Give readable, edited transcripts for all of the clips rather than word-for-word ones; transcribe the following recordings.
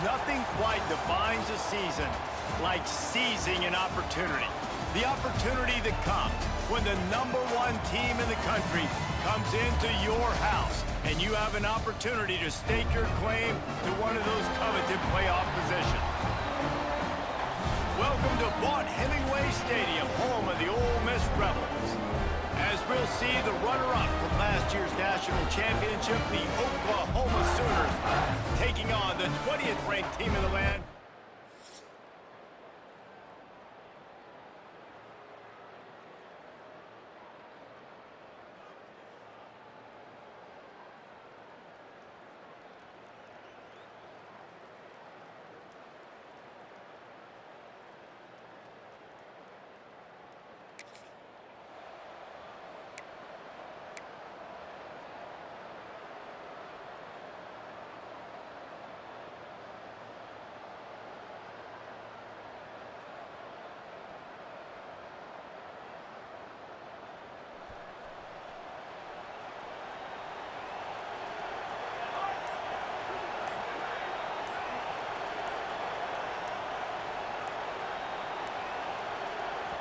Nothing quite defines a season like seizing an opportunity. The opportunity that comes when the #1 team in the country comes into your house and you have an opportunity to stake your claim to one of those coveted playoff positions. Welcome to Vaught-Hemingway Stadium, home of the Ole Miss Rebels. As we'll see the runner-up from last year's national championship, the Oklahoma Sooners, taking on the 20th ranked team in the land.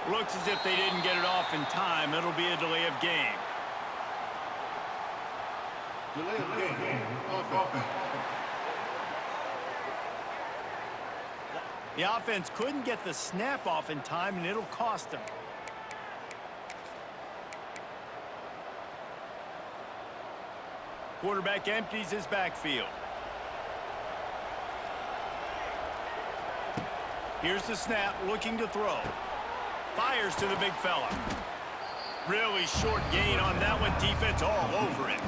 Looks as if they didn't get it off in time. It'll be a delay of game. Delay of game. Offense. The offense couldn't get the snap off in time, and it'll cost them. Quarterback empties his backfield. Here's the snap, looking to throw. Fires to the big fella. Really short gain on that one. Defense all over it.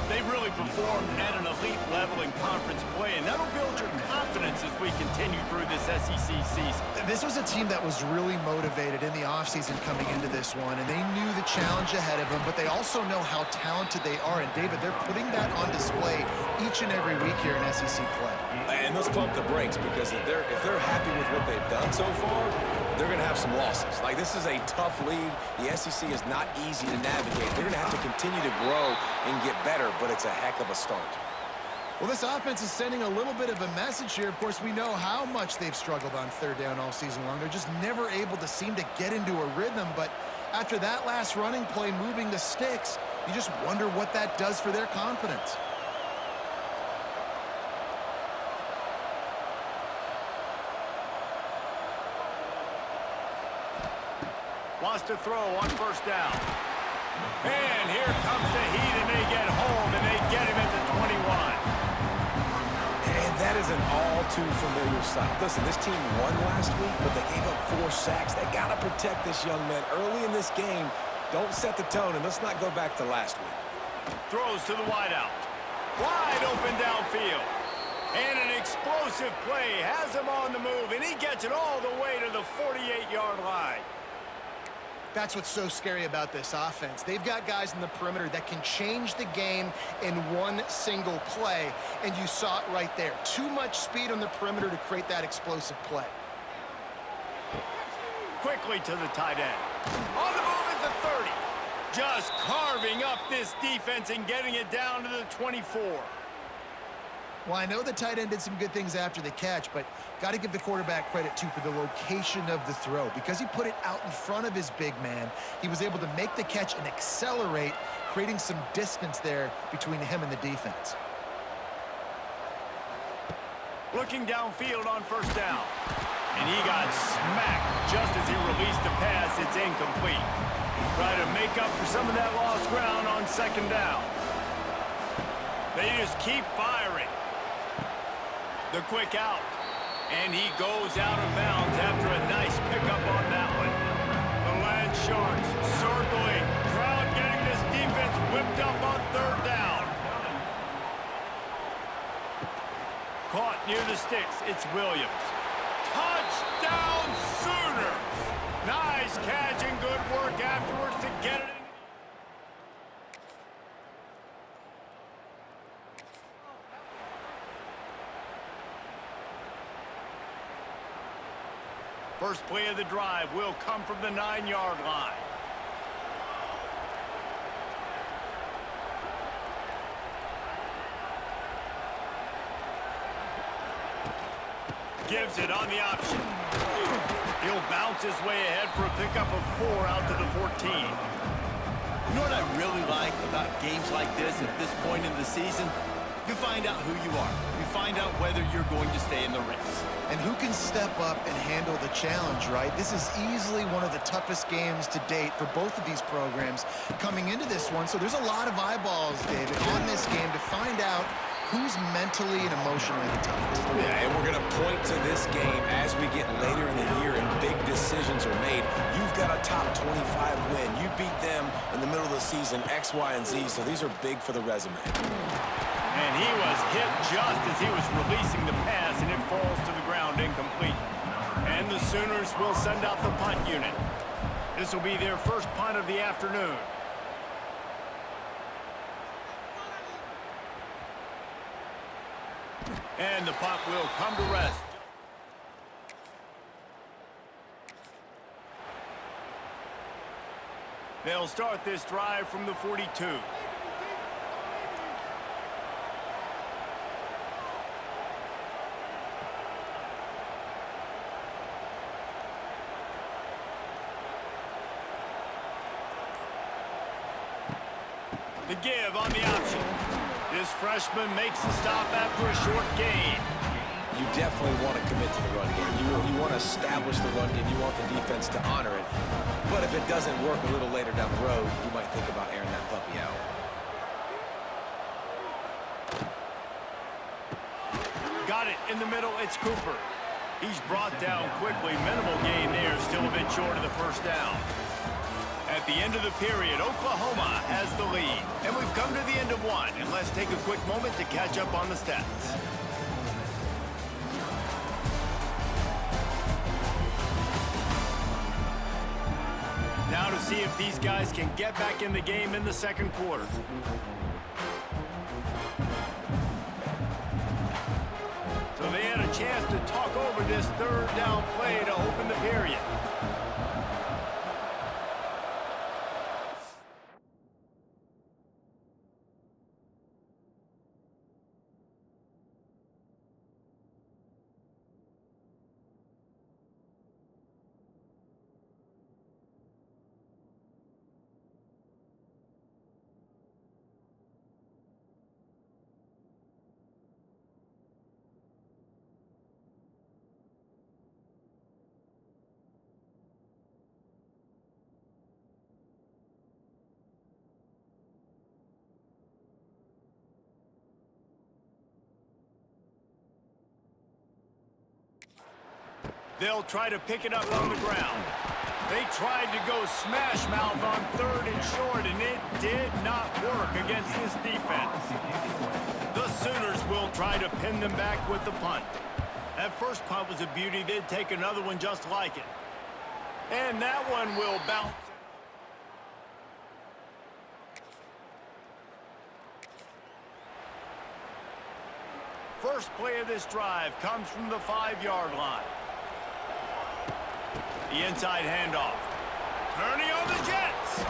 They've really performed at an elite level in conference play, and that'll build your confidence as we continue through this SEC season. This was a team that was really motivated in the offseason coming into this one, and they knew the challenge ahead of them, but they also know how talented they are. And, David, they're putting that on display each and every week here in SEC play. And let's pump the brakes, because if they're happy with what they've done so far, they're going to have some losses. Like, this is a tough league. The SEC is not easy to navigate. They're going to have to continue to grow and get better, but it's a heck of a start. Well, this offense is sending a little bit of a message here. Of course, we know how much they've struggled on third down all season long. They're just never able to seem to get into a rhythm. But after that last running play, moving the sticks, you just wonder what that does for their confidence. Wants to throw on first down. And here comes the heat, and they get home, and they get him at the 21. And that is an all-too-familiar sight. Listen, this team won last week, but they gave up 4 sacks. They got to protect this young man early in this game. Don't set the tone, and let's not go back to last week. Throws to the wideout. Wide open downfield. And an explosive play has him on the move, and he gets it all the way to the 48-yard line. That's what's so scary about this offense. They've got guys in the perimeter that can change the game in one single play, and you saw it right there. Too much speed on the perimeter to create that explosive play. Quickly to the tight end. On the move at the 30. Just carving up this defense and getting it down to the 24. Well, I know the tight end did some good things after the catch, but got to give the quarterback credit, too, for the location of the throw. Because he put it out in front of his big man, he was able to make the catch and accelerate, creating some distance there between him and the defense. Looking downfield on first down. And he got smacked just as he released the pass. It's incomplete. Try to make up for some of that lost ground on second down. They just keep firing. The quick out. And he goes out of bounds after a nice pickup on that one. The Land Sharks circling. Crowd getting this defense whipped up on third down. Caught near the sticks. It's Williams. Touchdown Sooners! Nice catch and good work afterwards to get it in. First play of the drive will come from the 9-yard line. Gives it on the option. He'll bounce his way ahead for a pickup of 4 out to the 14. You know what I really like about games like this at this point in the season? You find out who you are. You find out whether you're going to stay in the race. And who can step up and handle the challenge, right? This is easily one of the toughest games to date for both of these programs coming into this one. So there's a lot of eyeballs, David, on this game to find out who's mentally and emotionally the toughest. Yeah, and we're going to point to this game as we get later in the year and big decisions are made. You've got a top 25 win. You beat them in the middle of the season, X, Y, and Z, so these are big for the resume. And he was hit just as he was releasing the pass, and it falls to the ground incomplete. And the Sooners will send out the punt unit. This will be their first punt of the afternoon. And the punt will come to rest. They'll start this drive from the 42. The give on the option. This freshman makes the stop after a short gain. You definitely want to commit to the run game. You want to establish the run game. You want the defense to honor it. But if it doesn't work a little later down the road, you might think about airing that puppy out. Got it in the middle. It's Cooper. He's brought down quickly. Minimal gain there. Still a bit short of the first down. At the end of the period, Oklahoma has the lead. And we've come to the end of one. And let's take a quick moment to catch up on the stats. Now to see if these guys can get back in the game in the second quarter. So they had a chance to talk over this third down play to open the period. They'll try to pick it up on the ground. They tried to go smash mouth on third and short, and it did not work against this defense. The Sooners will try to pin them back with the punt. That first punt was a beauty. They'd take another one just like it. And that one will bounce. First play of this drive comes from the 5-yard line. The inside handoff. Turning on the Jets.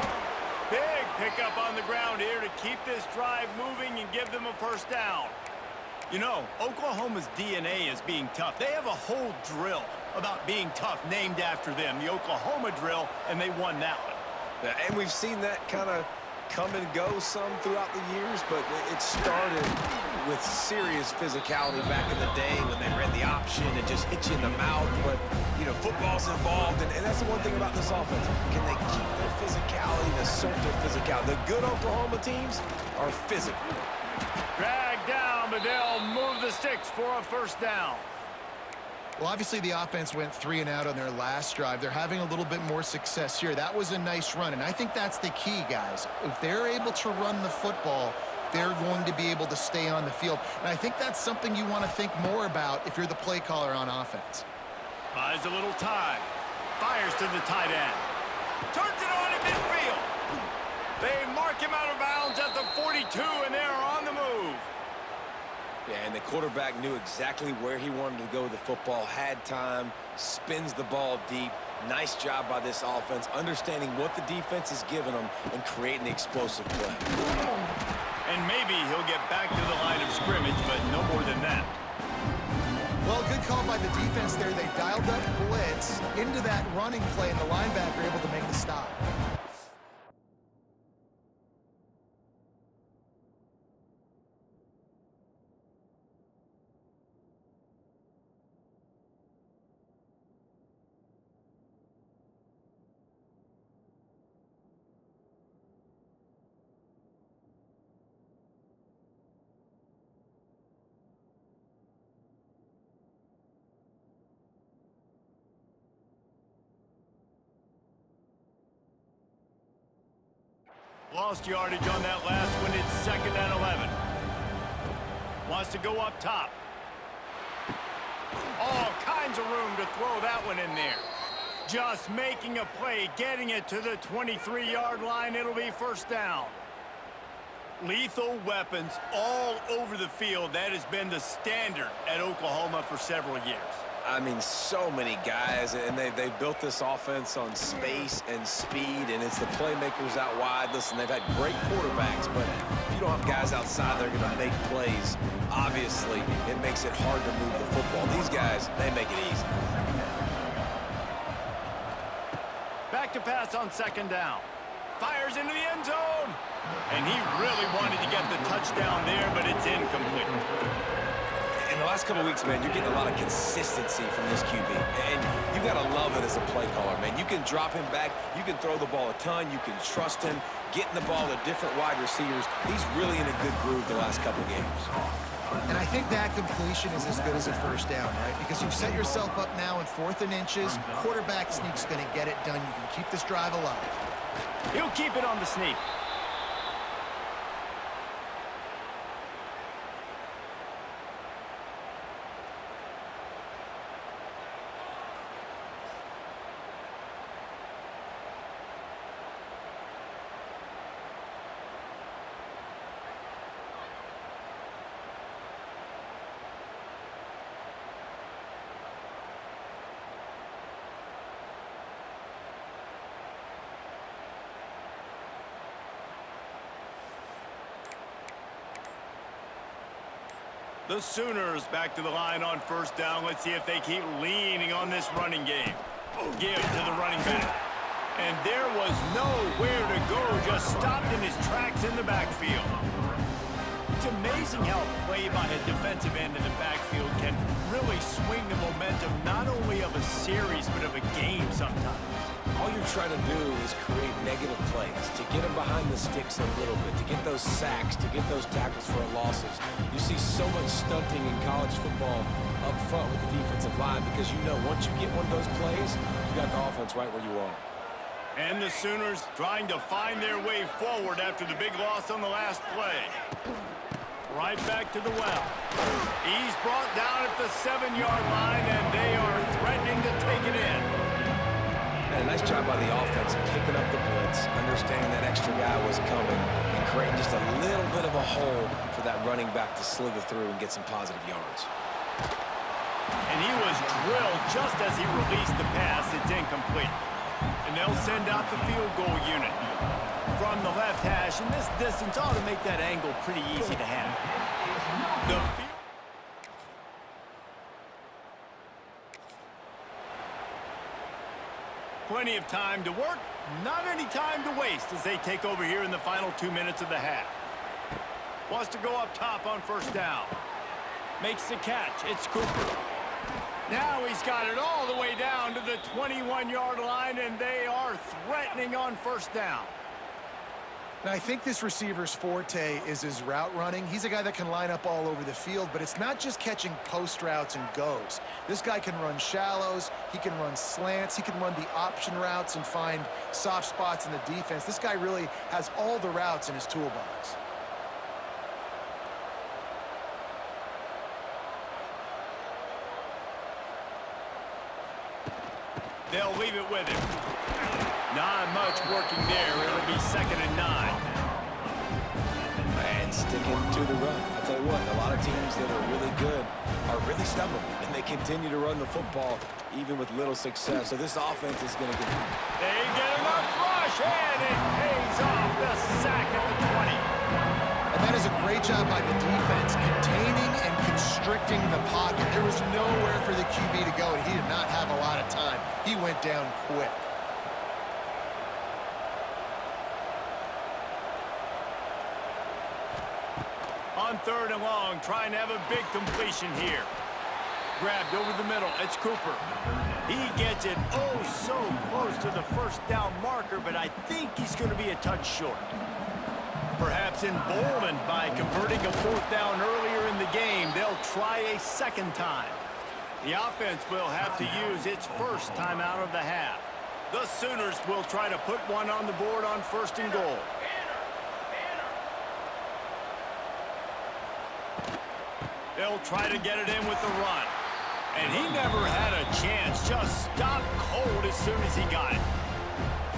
Big pickup on the ground here to keep this drive moving and give them a first down. You know, Oklahoma's DNA is being tough. They have a whole drill about being tough named after them, the Oklahoma drill, and they won that one. And we've seen that kind of come and go some throughout the years, but it started with serious physicality back in the day when they ran the option and just hit you in the mouth. But, you know, football's involved, and that's the one thing about this offense. Can they keep their physicality and assert their physicality? The good Oklahoma teams are physical. Dragged down, but they'll move the sticks for a first down. Well, obviously the offense went 3 and out on their last drive. They're having a little bit more success here. That was a nice run, and I think that's the key, guys. If they're able to run the football, they're going to be able to stay on the field. And I think that's something you want to think more about if you're the play caller on offense. Buys a little time. Fires to the tight end. Turns it on in midfield. They mark him out of bounds at the 42, and they're on the move. Yeah, and the quarterback knew exactly where he wanted to go with the football, had time, spins the ball deep. Nice job by this offense, understanding what the defense is giving them and creating the explosive play. And maybe he'll get back to the line of scrimmage, but no more than that. Well, good call by the defense there. They dialed up blitz into that running play, and the linebacker able to make the stop. Lost yardage on that last one. It's 2nd and 11. Wants to go up top. All kinds of room to throw that one in there. Just making a play, getting it to the 23-yard line. It'll be 1st down. Lethal weapons all over the field. That has been the standard at Oklahoma for several years. I mean, so many guys, and they've built this offense on space and speed, and it's the playmakers out wide. Listen, they've had great quarterbacks, but if you don't have guys outside, they're going to make plays. Obviously, it makes it hard to move the football. These guys, they make it easy. Back to pass on 2nd down. Fires into the end zone. And he really wanted to get the touchdown there, but it's incomplete. In the last couple of weeks, man, you're getting a lot of consistency from this QB. And you got to love it as a play caller, man. You can drop him back. You can throw the ball a ton. You can trust him, getting the ball to different wide receivers. He's really in a good groove the last couple of games. And I think that completion is as good as a 1st down, right? Because you've set yourself up now in 4th and inches. Quarterback sneak's going to get it done. You can keep this drive alive. He'll keep it on the sneak. The Sooners back to the line on 1st down. Let's see if they keep leaning on this running game. Give to the running back. And there was nowhere to go, just stopped in his tracks in the backfield. It's amazing how a play by a defensive end in the backfield can really swing the momentum not only of a series but of a game sometimes. All you're trying to do is create negative plays, to get them behind the sticks a little bit, to get those sacks, to get those tackles for losses. You see so much stunting in college football up front with the defensive line because you know once you get one of those plays, you got the offense right where you are. And the Sooners trying to find their way forward after the big loss on the last play. Right back to the well. He's brought down at the 7-yard line, and they are threatening to take it in. And a nice job by the offense picking up the blitz, understanding that extra guy was coming, and creating just a little bit of a hole for that running back to slither through and get some positive yards. And he was drilled just as he released the pass. It's incomplete. And they'll send out the field goal unit from the left hash. And this distance ought to make that angle pretty easy to handle. The field Plenty of time to work, not any time to waste as they take over here in the final 2 minutes of the half. Wants to go up top on 1st down. Makes the catch. It's Cooper. Now he's got it all the way down to the 21-yard line, and they are threatening on 1st down. And I think this receiver's forte is his route running. He's a guy that can line up all over the field, but it's not just catching post routes and goes. This guy can run shallows, he can run slants, he can run the option routes and find soft spots in the defense. This guy really has all the routes in his toolbox. They'll leave it with him. Not much working there. It'll be 2nd and 9. And sticking to the run. I'll tell you what, a lot of teams that are really good are really stubborn, and they continue to run the football even with little success. So this offense is going to get... They get enough rush, and it pays off the sack at the 20. And That is a great job by the defense, containing and constricting the pocket. There was nowhere for the QB to go, and he did not have a lot of time. He went down quick. On 3rd and long, trying to have a big completion here. Grabbed over the middle. It's Cooper. He gets it oh so close to the first down marker, but I think he's going to be a touch short. Perhaps emboldened by converting a 4th down earlier in the game, they'll try a second time. The offense will have to use its first timeout of the half. The Sooners will try to put one on the board on 1st and goal. They'll try to get it in with the run. And he never had a chance. Just stopped cold as soon as he got it.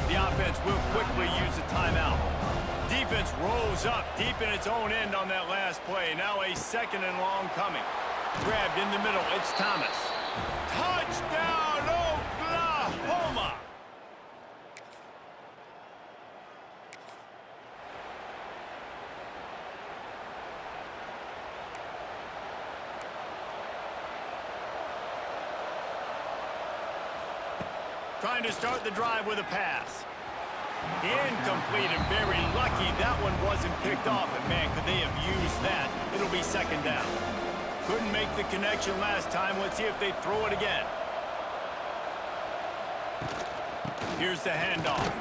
The offense will quickly use a timeout. Defense rose up deep in its own end on that last play. Now a 2nd and long coming. Grabbed in the middle. It's Thomas. Touchdown, Oklahoma! Trying to start the drive with a pass. Incomplete and very lucky that one wasn't picked off. And man, could they have used that? It'll be 2nd down. Couldn't make the connection last time. Let's see if they throw it again. Here's the handoff.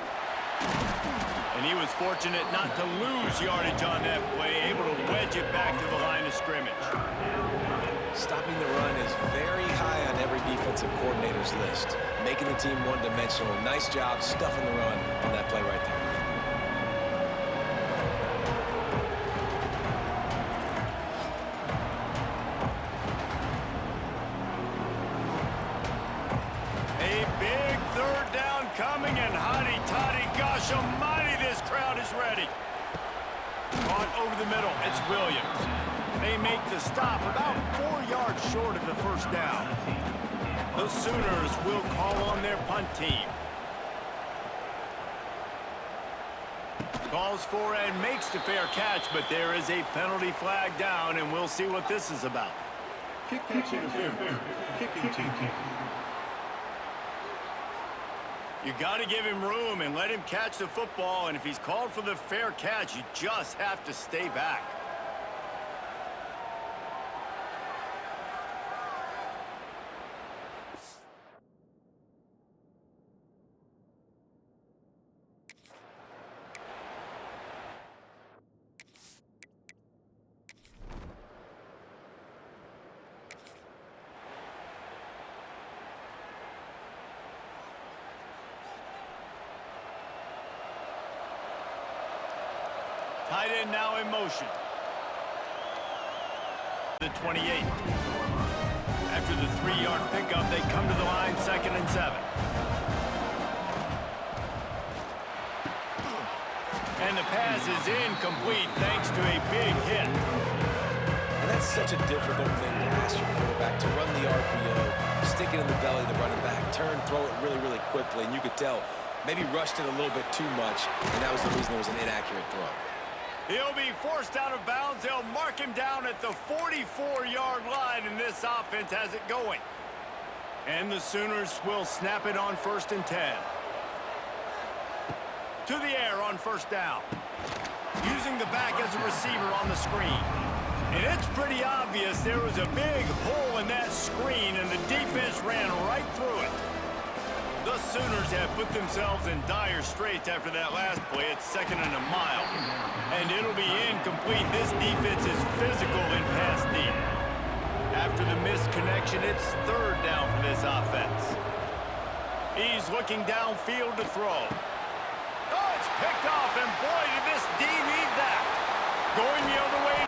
And he was fortunate not to lose yardage on that play, able to wedge it back to the line of scrimmage. Stopping the run is very high on every defensive coordinator's list. Making the team one-dimensional. Nice job stuffing the run on that play right there. A big 3rd down coming, and hotty-toddy, gosh almighty, this crowd is ready. Caught over the middle. It's Williams. They make the stop about 4 yards short of the 1st down. The Sooners will call on their punt team. Calls for and makes the fair catch, but there is a penalty flag down, and we'll see what this is about. Kick catch interference. Kicking team. You got to give him room and let him catch the football, and if he's called for the fair catch, you just have to stay back. Tight end now in motion. The 28. After the 3-yard pickup, they come to the line 2nd and 7. And the pass is incomplete thanks to a big hit. And that's such a difficult thing to ask your quarterback to run the RPO, stick it in the belly of the running back, turn, throw it really, really quickly. And you could tell maybe rushed it a little bit too much, and that was the reason there was an inaccurate throw. He'll be forced out of bounds. They'll mark him down at the 44-yard line, and this offense has it going. And the Sooners will snap it on 1st and 10. To the air on 1st down. Using the back as a receiver on the screen. And it's pretty obvious there was a big hole in that screen, and the defense ran right through it. The Sooners have put themselves in dire straits after that last play. It's 2nd and a mile. And it'll be incomplete. This defense is physical in pass deep. After the missed connection, it's 3rd down for this offense. He's looking downfield to throw. Oh, it's picked off, and boy, did this D need that. Going the other way.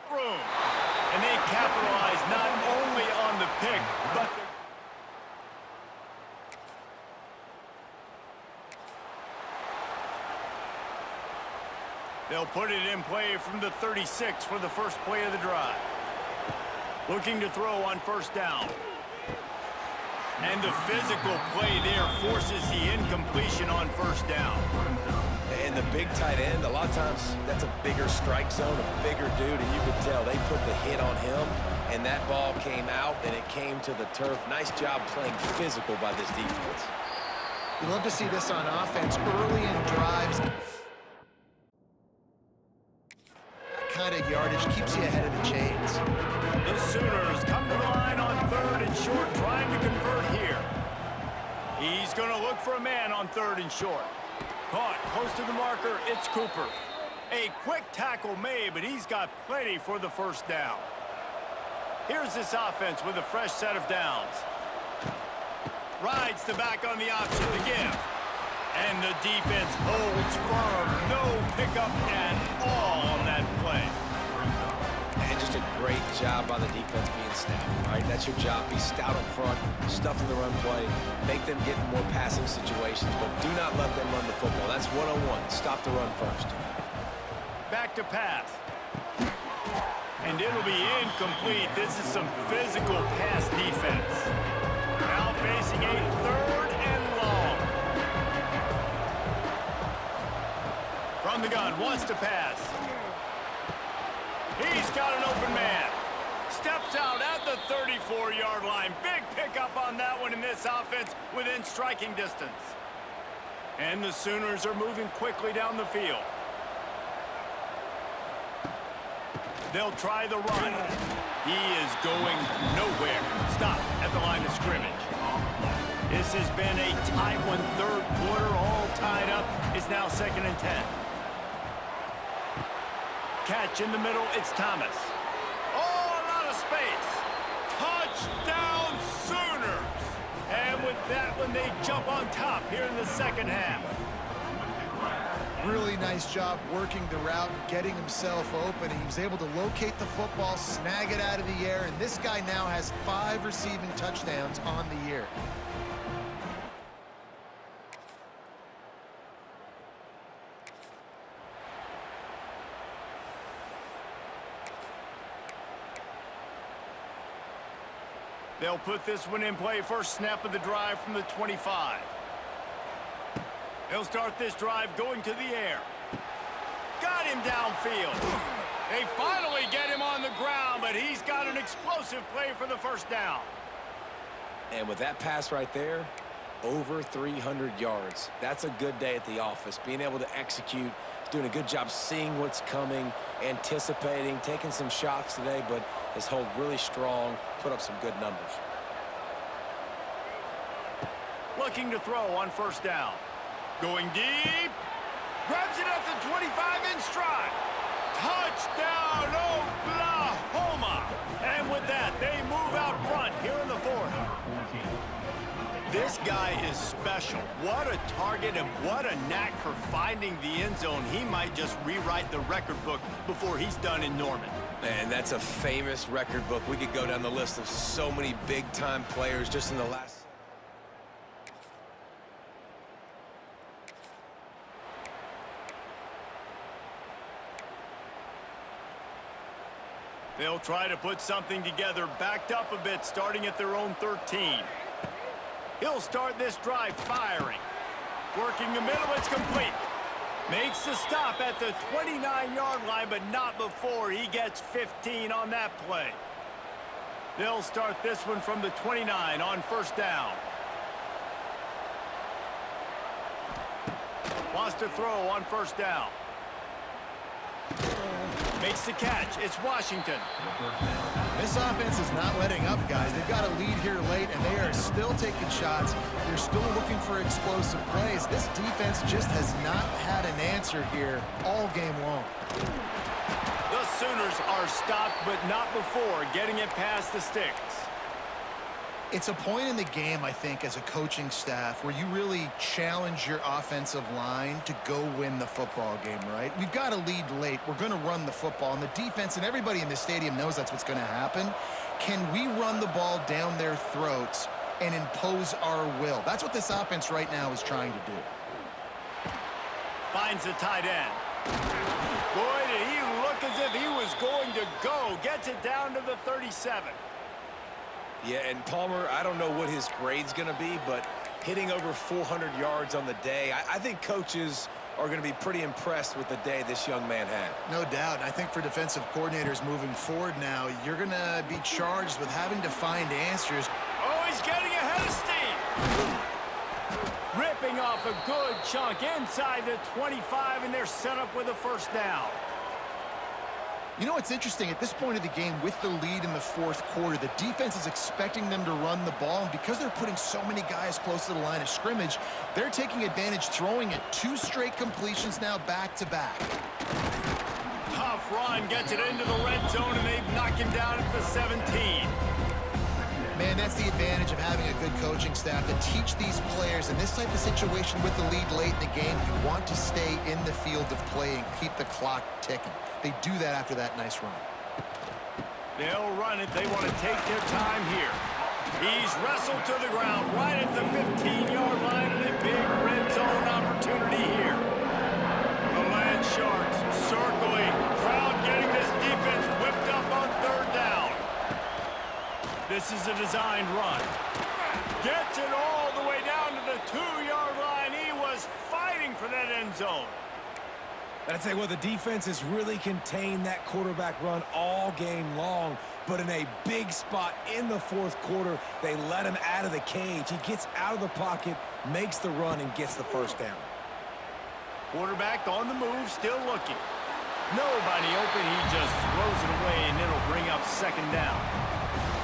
Room. And they capitalize not only on the pick, but They'll put it in play from the 36 for the first play of the drive. Looking to throw on first down. And the physical play there forces the incompletion on first down. And the big tight end, a lot of times that's a bigger strike zone, a bigger dude, and you could tell they put the hit on him, and that ball came out, and it came to the turf. Nice job playing physical by this defense. You love to see this on offense early in drives. That kind of yardage keeps you ahead of the chains. The Sooners come to the line on 3rd and short, trying to convert here. He's going to look for a man on 3rd and short. Caught close to the marker, it's Cooper. A quick tackle made, but he's got plenty for the first down. Here's this offense with a fresh set of downs. Rides the back on the option to give. And the defense holds firm. No pickup at all on that play. And just a great job by the defense being stout. All right, that's your job. Be stout up front, stuff in the run play, make them get in more passing situations, but do not let them run the football. That's one-on-one. Stop the run first. Back to pass. And it'll be incomplete. This is some physical pass defense. Now facing a 3rd and long. From the gun, wants to pass. He's got an open man. Steps out at the 34-yard line. Big pickup on that one in this offense within striking distance. And the Sooners are moving quickly down the field. They'll try the run. He is going nowhere. Stop at the line of scrimmage. This has been a tight one, 3rd quarter, all tied up. It's now 2nd and 10. Catch in the middle, it's Thomas. Oh, a lot of space. Touchdown Sooners. And with that one, they jump on top here in the 2nd half. Really nice job working the route and getting himself open. He was able to locate the football, snag it out of the air, and this guy now has 5 receiving touchdowns on the year. They'll put this one in play. First snap of the drive from the 25. They'll start this drive going to the air. Got him downfield. They finally get him on the ground, but he's got an explosive play for the first down. And with that pass right there, over 300 yards. That's a good day at the office. Being able to execute, doing a good job seeing what's coming, anticipating, taking some shots today, but his hold really strong, put up some good numbers. Looking to throw on first down. Going deep. Grabs it at the 25 in stride. Touchdown, Oklahoma. And with that, they move out front here in the 4th. This guy is special. What a target and what a knack for finding the end zone. He might just rewrite the record book before he's done in Norman. Man, that's a famous record book. We could go down the list of so many big-time players just in the last... They'll try to put something together, backed up a bit, starting at their own 13. He'll start this drive firing. Working the middle, it's complete. Makes the stop at the 29-yard line, but not before he gets 15 on that play. They'll start this one from the 29 on first down. Wants to throw on first down. Makes the catch. It's Washington. This offense is not letting up, guys. They've got a lead here late, and they are still taking shots. They're still looking for explosive plays. This defense just has not had an answer here all game long. The Sooners are stopped, but not before getting it past the sticks. It's a point in the game, I think, as a coaching staff where you really challenge your offensive line to go win the football game, right? We've got a lead late. We're going to run the football, and the defense and everybody in the stadium knows that's what's going to happen. Can we run the ball down their throats and impose our will? That's what this offense right now is trying to do. Finds the tight end. Boy, did he look as if he was going to go. Gets it down to the 37. Yeah, and Palmer, I don't know what his grade's going to be, but hitting over 400 yards on the day, I think coaches are going to be pretty impressed with the day this young man had. No doubt. And I think for defensive coordinators moving forward now, you're going to be charged with having to find answers. Oh, he's getting ahead of steam. Ripping off a good chunk inside the 25, and they're set up with a first down. You know what's interesting? At this point of the game, with the lead in the fourth quarter, the defense is expecting them to run the ball, and because they're putting so many guys close to the line of scrimmage, they're taking advantage, throwing it 2 straight completions now back-to-back. Tough run, gets it into the red zone, and they knock him down at the 17. Man, that's the advantage of having a good coaching staff to teach these players in this type of situation with the lead late in the game. You want to stay in the field of play and keep the clock ticking. They do that after that nice run. They'll run it. They want to take their time here. He's wrestled to the ground right at the 15-yard line, and a big red zone opportunity here. The Land Sharks circling. Crowd getting this defense whipped up on third down. This is a designed run. Gets it all the way down to the 2-yard line. He was fighting for that end zone. I'd say, well, the defense has really contained that quarterback run all game long, but in a big spot in the fourth quarter, they let him out of the cage. He gets out of the pocket, makes the run, and gets the first down. Quarterback on the move, still looking. Nobody open, he just throws it away, and it'll bring up second down.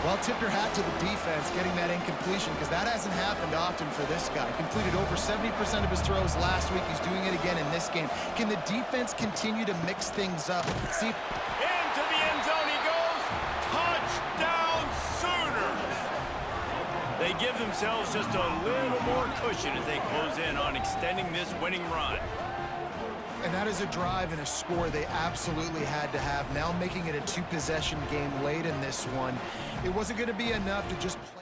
Well, tip your hat to the defense getting that incompletion, because that hasn't happened often for this guy. Completed over 70% of his throws last week. He's doing it again in this game. Can the defense continue to mix things up? See, into the end zone he goes. Touchdown Sooners! They give themselves just a little more cushion as they close in on extending this winning run. and that is a drive and a score they absolutely had to have. Now making it a two-possession game late in this one. It wasn't going to be enough to just play.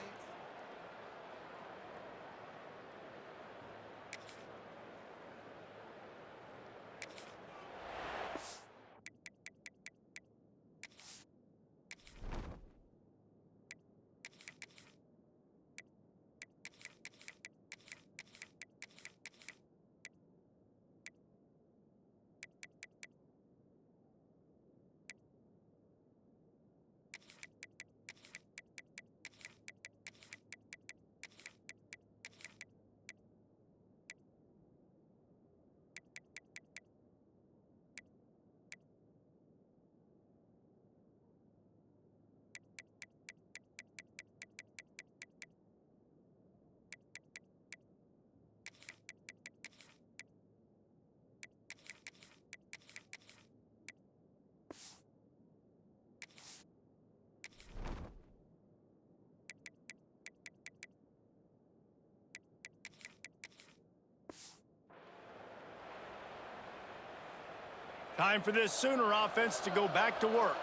Time for this Sooner offense to go back to work.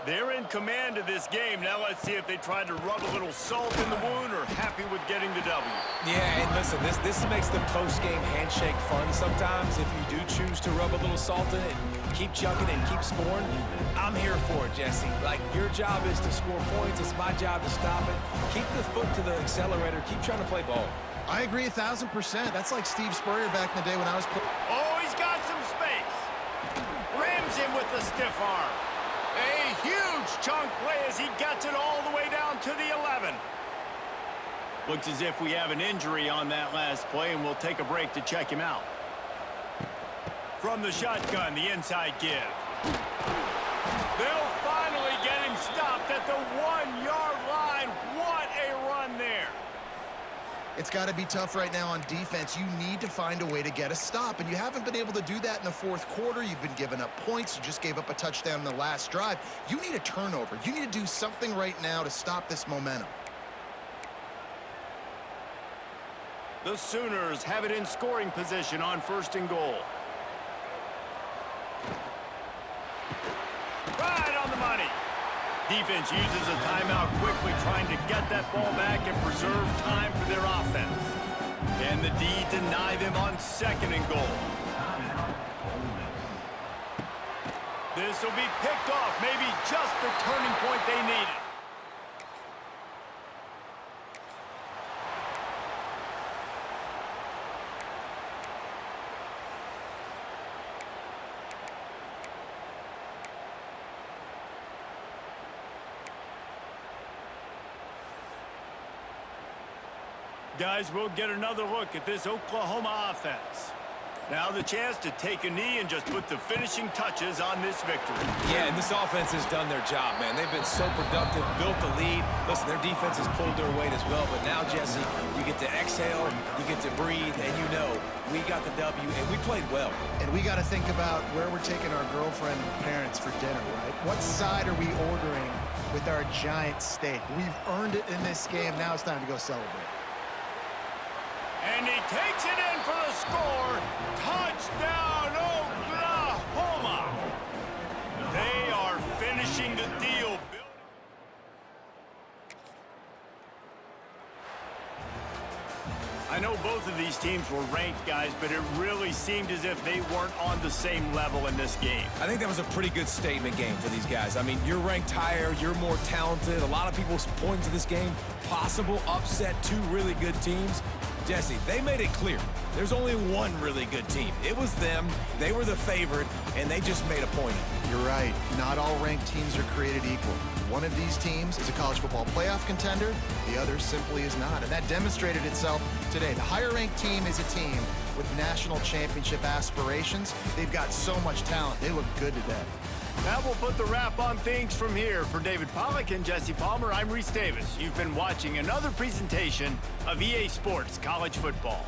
They're in command of this game. Now let's see if they try to rub a little salt in the wound or happy with getting the W. Yeah, and listen, this makes the post-game handshake fun sometimes. If you do choose to rub a little salt in it and keep chucking and keep scoring, I'm here for it, Jesse. Like, your job is to score points. It's my job to stop it. Keep the foot to the accelerator. Keep trying to play ball. I agree 1,000%. That's like Steve Spurrier back in the day when I was playing. Oh, he's got some space. Rams him with the stiff arm. A huge chunk play as he gets it all the way down to the 11. Looks as if we have an injury on that last play, and we'll take a break to check him out. From the shotgun, the inside give. They'll finally get him stopped at the 1-yard line. What a run there. It's got to be tough right now on defense. You need to find a way to get a stop, and you haven't been able to do that in the fourth quarter. You've been giving up points. You just gave up a touchdown in the last drive. You need a turnover. You need to do something right now to stop this momentum. The Sooners have it in scoring position on 1st and goal. Right on the money. Defense uses a timeout quickly, trying to get that ball back and preserve time for their offense. Can the D deny them on 2nd and goal? This will be picked off. Maybe just the turning point they needed. Guys, we'll get another look at this Oklahoma offense. Now the chance to take a knee and just put the finishing touches on this victory. Yeah, and this offense has done their job, man. They've been so productive, built the lead. Listen, their defense has pulled their weight as well, but now, Jesse, you get to exhale, you get to breathe, and you know we got the W, and we played well. And we got to think about where we're taking our girlfriend and parents for dinner, right? What side are we ordering with our giant steak? We've earned it in this game. Now it's time to go celebrate. And he takes it in for the score. Touchdown, Oklahoma. They are finishing the deal. I know both of these teams were ranked, guys, but it really seemed as if they weren't on the same level in this game. I think that was a pretty good statement game for these guys. I mean, you're ranked higher, you're more talented. A lot of people point to this game, possible upset, two really good teams. Jesse, they made it clear. There's only one really good team. It was them. They were the favorite, and they just made a point of it. You're right. Not all ranked teams are created equal. One of these teams is a college football playoff contender. The other simply is not, and that demonstrated itself today. The higher-ranked team is a team with national championship aspirations. They've got so much talent. They look good today. Now we'll put the wrap on things from here. For David Pollack and Jesse Palmer, I'm Reese Davis. You've been watching another presentation of EA Sports College Football.